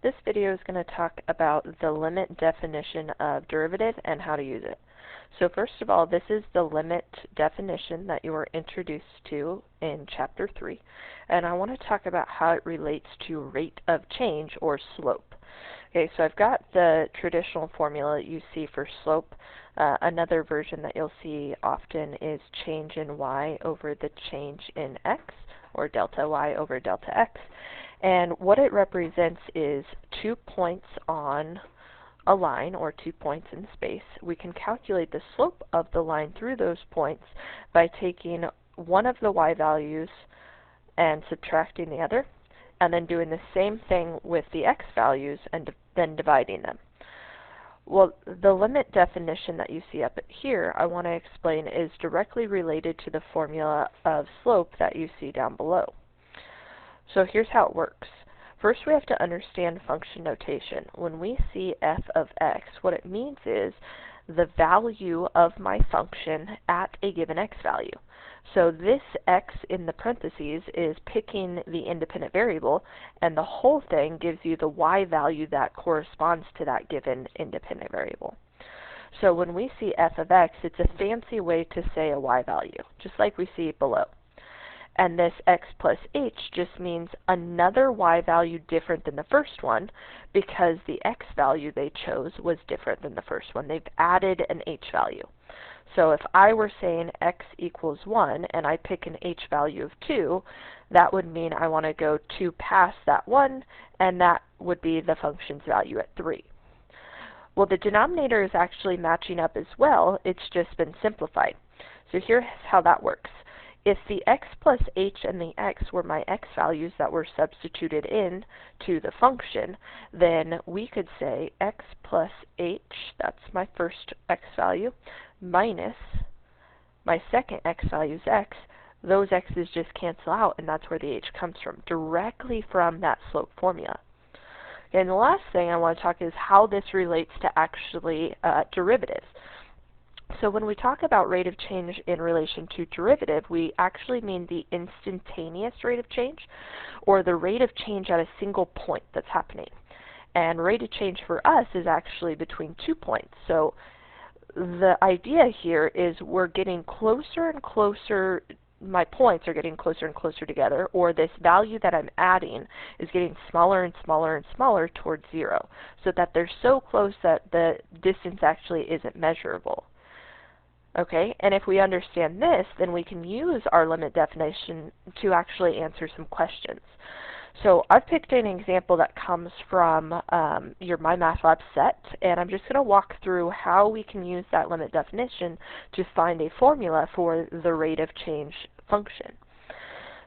This video is going to talk about the limit definition of derivative and how to use it. So first of all, this is the limit definition that you were introduced to in Chapter 3, and I want to talk about how it relates to rate of change or slope. Okay, so I've got the traditional formula that you see for slope. Another version that you'll see often is change in y over the change in x, or delta y over delta x. And what it represents is 2 points on a line, or 2 points in space. We can calculate the slope of the line through those points by taking one of the y values and subtracting the other, and then doing the same thing with the x values and then dividing them. Well, the limit definition that you see up here, I want to explain, is directly related to the formula of slope that you see down below. So here's how it works. First, we have to understand function notation. When we see f of x, what it means is the value of my function at a given x value. So this x in the parentheses is picking the independent variable, and the whole thing gives you the y value that corresponds to that given independent variable. So when we see f of x, it's a fancy way to say a y value, just like we see below. And this x plus h just means another y value different than the first one, because the x value they chose was different than the first one. They've added an h value. So if I were saying x equals 1 and I pick an h value of 2, that would mean I want to go 2 past that 1, and that would be the function's value at 3. Well, the denominator is actually matching up as well. It's just been simplified. So here's how that works. If the x plus h and the x were my x values that were substituted in to the function, then we could say x plus h, that's my first x value, minus my second x value is x. Those x's just cancel out, and that's where the h comes from, directly from that slope formula. And the last thing I want to talk is how this relates to actually derivatives. So when we talk about rate of change in relation to derivative, we actually mean the instantaneous rate of change, or the rate of change at a single point that's happening. And rate of change for us is actually between 2 points. So the idea here is we're getting closer and closer, my points are getting closer and closer together, or this value that I'm adding is getting smaller and smaller and smaller towards 0, so that they're so close that the distance actually isn't measurable. Okay, and if we understand this, then we can use our limit definition to actually answer some questions. So I've picked an example that comes from your MyMathLab set, and I'm just going to walk through how we can use that limit definition to find a formula for the rate of change function.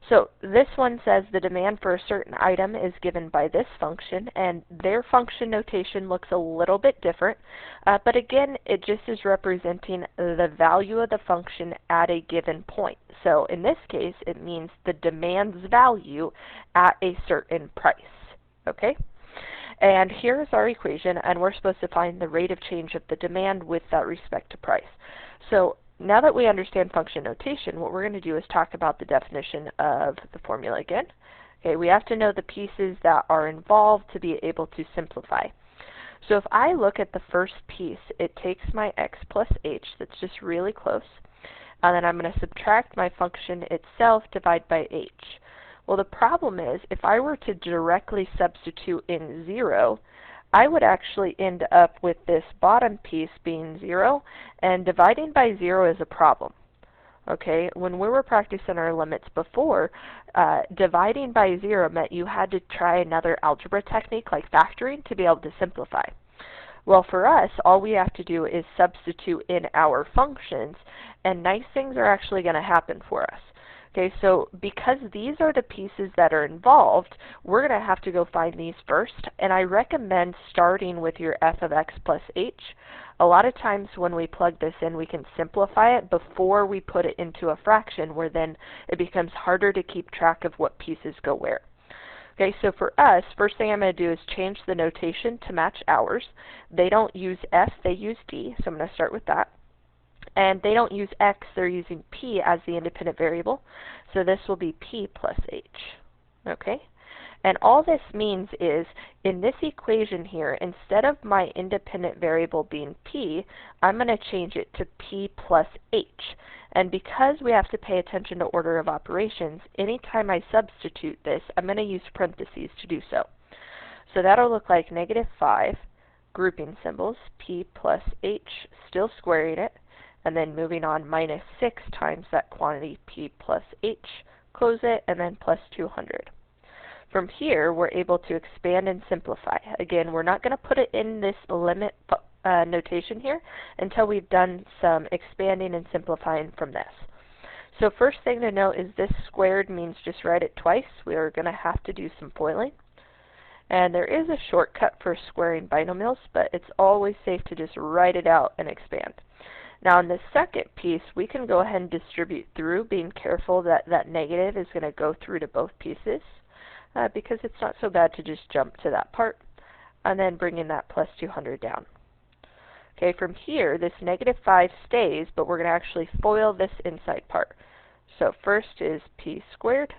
So this one says the demand for a certain item is given by this function, and their function notation looks a little bit different, but again, it just is representing the value of the function at a given point. So in this case, it means the demand's value at a certain price. Okay? And here's our equation, and we're supposed to find the rate of change of the demand with that respect to price. So now that we understand function notation, what we're going to do is talk about the definition of the formula again. Okay, we have to know the pieces that are involved to be able to simplify. So if I look at the first piece, it takes my x plus h, that's just really close, and then I'm going to subtract my function itself, divide by h. Well, the problem is, if I were to directly substitute in 0, I would actually end up with this bottom piece being 0, and dividing by 0 is a problem. Okay, when we were practicing our limits before, dividing by 0 meant you had to try another algebra technique like factoring to be able to simplify. Well, for us, all we have to do is substitute in our functions, and nice things are actually going to happen for us. Okay, so because these are the pieces that are involved, we're going to have to go find these first, and I recommend starting with your f of x plus h. A lot of times when we plug this in, we can simplify it before we put it into a fraction, where then it becomes harder to keep track of what pieces go where. Okay, so for us, first thing I'm going to do is change the notation to match ours. They don't use f, they use d, so I'm going to start with that. And they don't use x, they're using p as the independent variable. So this will be p plus h. Okay? And all this means is, in this equation here, instead of my independent variable being p, I'm going to change it to p plus h. And because we have to pay attention to order of operations, anytime I substitute this, I'm going to use parentheses to do so. So that'll look like -5, grouping symbols, p plus h, still squaring it, and then moving on -6 times that quantity, p plus h, close it, and then plus 200. From here, we're able to expand and simplify. Again, we're not going to put it in this limit notation here until we've done some expanding and simplifying from this. So first thing to note is this squared means just write it twice. We are going to have to do some FOILing. And there is a shortcut for squaring binomials, but it's always safe to just write it out and expand. Now in the second piece, we can go ahead and distribute through, being careful that that negative is going to go through to both pieces. Because it's not so bad to just jump to that part, and then bringing that plus 200 down. Okay, from here, this -5 stays, but we're going to actually FOIL this inside part. So first is p squared,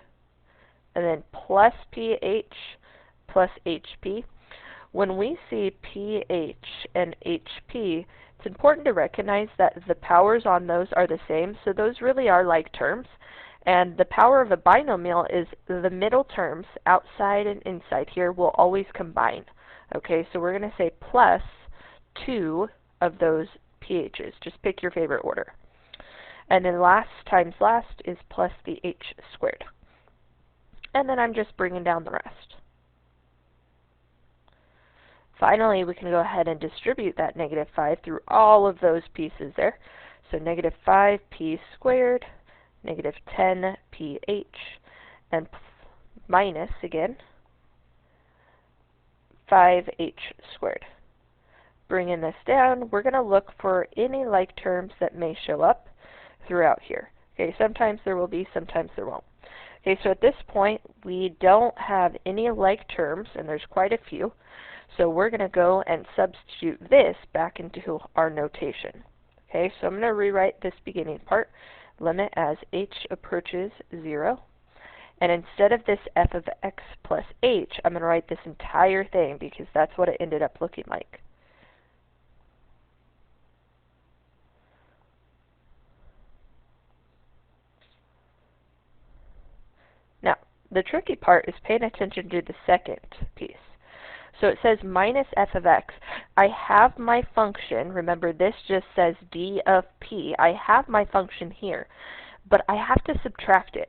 and then plus ph plus hp. When we see ph and hp, it's important to recognize that the powers on those are the same, so those really are like terms. And the power of a binomial is the middle terms, outside and inside here, will always combine. Okay, so we're going to say plus 2 of those pHs. Just pick your favorite order. And then last times last is plus the h squared. And then I'm just bringing down the rest. Finally, we can go ahead and distribute that -5 through all of those pieces there. So -5 p squared, -10 ph, and minus, again, 5h squared. Bringing this down, we're going to look for any like terms that may show up throughout here. Okay, sometimes there will be, sometimes there won't. Okay, so at this point, we don't have any like terms, and there's quite a few. So we're going to go and substitute this back into our notation. Okay, so I'm going to rewrite this beginning part. Limit as h approaches 0. And instead of this f of x plus h, I'm going to write this entire thing because that's what it ended up looking like. Now, the tricky part is paying attention to the second piece. So it says minus f of x. I have my function. Remember, this just says d of p. I have my function here, but I have to subtract it.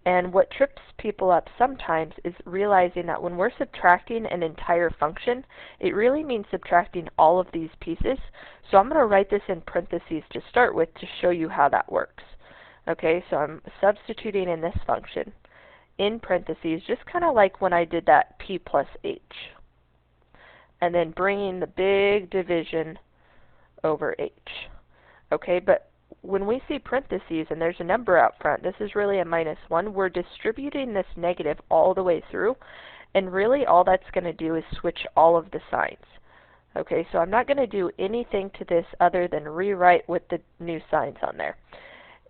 And what trips people up sometimes is realizing that when we're subtracting an entire function, it really means subtracting all of these pieces. So I'm going to write this in parentheses to start with to show you how that works. Okay, so I'm substituting in this function in parentheses, just kind of like when I did that p plus h. And then bringing the big division over h. Okay, but when we see parentheses and there's a number out front, this is really a -1, we're distributing this negative all the way through, and really all that's going to do is switch all of the signs. Okay, so I'm not going to do anything to this other than rewrite with the new signs on there.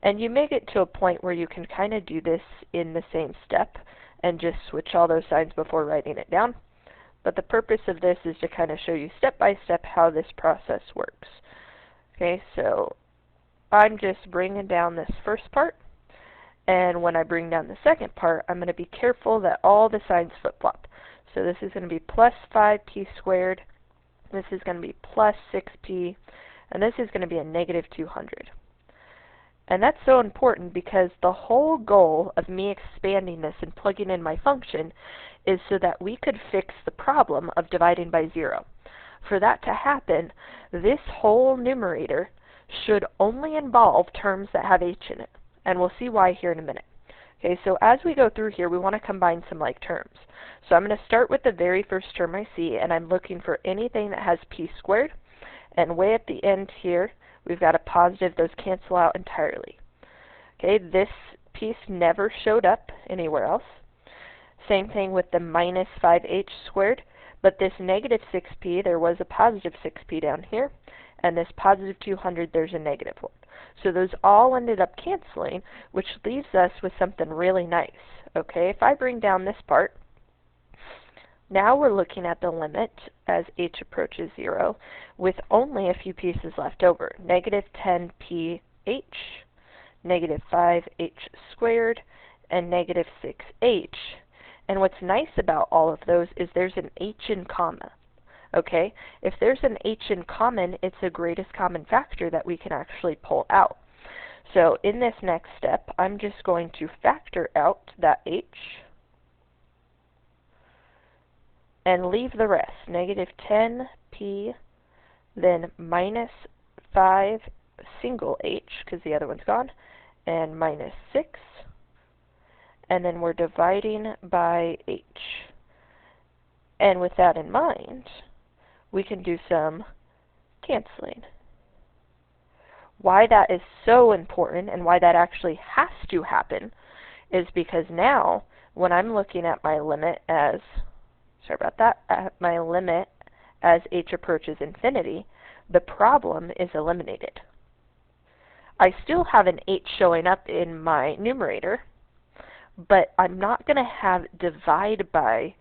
And you may get to a point where you can kind of do this in the same step and just switch all those signs before writing it down. But the purpose of this is to kind of show you step by step how this process works. Okay, so I'm just bringing down this first part, and when I bring down the second part, I'm going to be careful that all the signs flip-flop. So this is going to be plus 5p squared, this is going to be plus 6p, and this is going to be a -200. And that's so important because the whole goal of me expanding this and plugging in my function is so that we could fix the problem of dividing by 0. For that to happen, this whole numerator should only involve terms that have h in it. And we'll see why here in a minute. Okay, so as we go through here, we want to combine some like terms. So I'm going to start with the very first term I see, and I'm looking for anything that has p squared. And way at the end here, we've got a positive. Those cancel out entirely. Okay, this piece never showed up anywhere else. Same thing with the minus 5h squared, but this -6p, there was a positive 6p down here, and this positive 200, there's a -1. So those all ended up canceling, which leaves us with something really nice. Okay, if I bring down this part, Now we're looking at the limit as h approaches 0 with only a few pieces left over. Negative 10ph, negative 5h squared, and negative 6h. And what's nice about all of those is there's an h in common. Okay? If there's an h in common, it's the greatest common factor that we can actually pull out. So in this next step, I'm just going to factor out that h and leave the rest. Negative 10p, then minus 5 single h, because the other one's gone, and minus 6. And then we're dividing by h. And with that in mind, we can do some canceling. Why that is so important and why that actually has to happen is because now, when I'm looking at my limit as, my limit as h approaches infinity, the problem is eliminated. I still have an h showing up in my numerator, but I'm not going to have divide by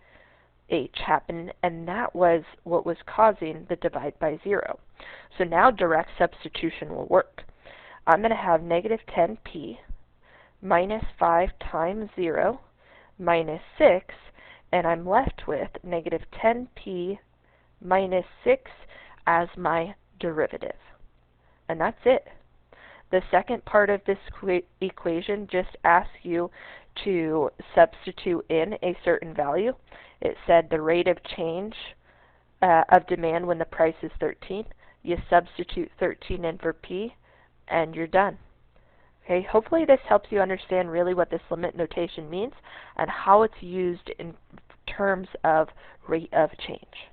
h happen, and that was what was causing the divide by 0. So now direct substitution will work. I'm going to have negative 10p minus 5 times 0 minus 6, and I'm left with negative 10p minus 6 as my derivative. And that's it. The second part of this equation just asks you to substitute in a certain value. It said the rate of change of demand when the price is 13. You substitute 13 in for p, and you're done. Okay, hopefully this helps you understand really what this limit notation means and how it's used in terms of rate of change.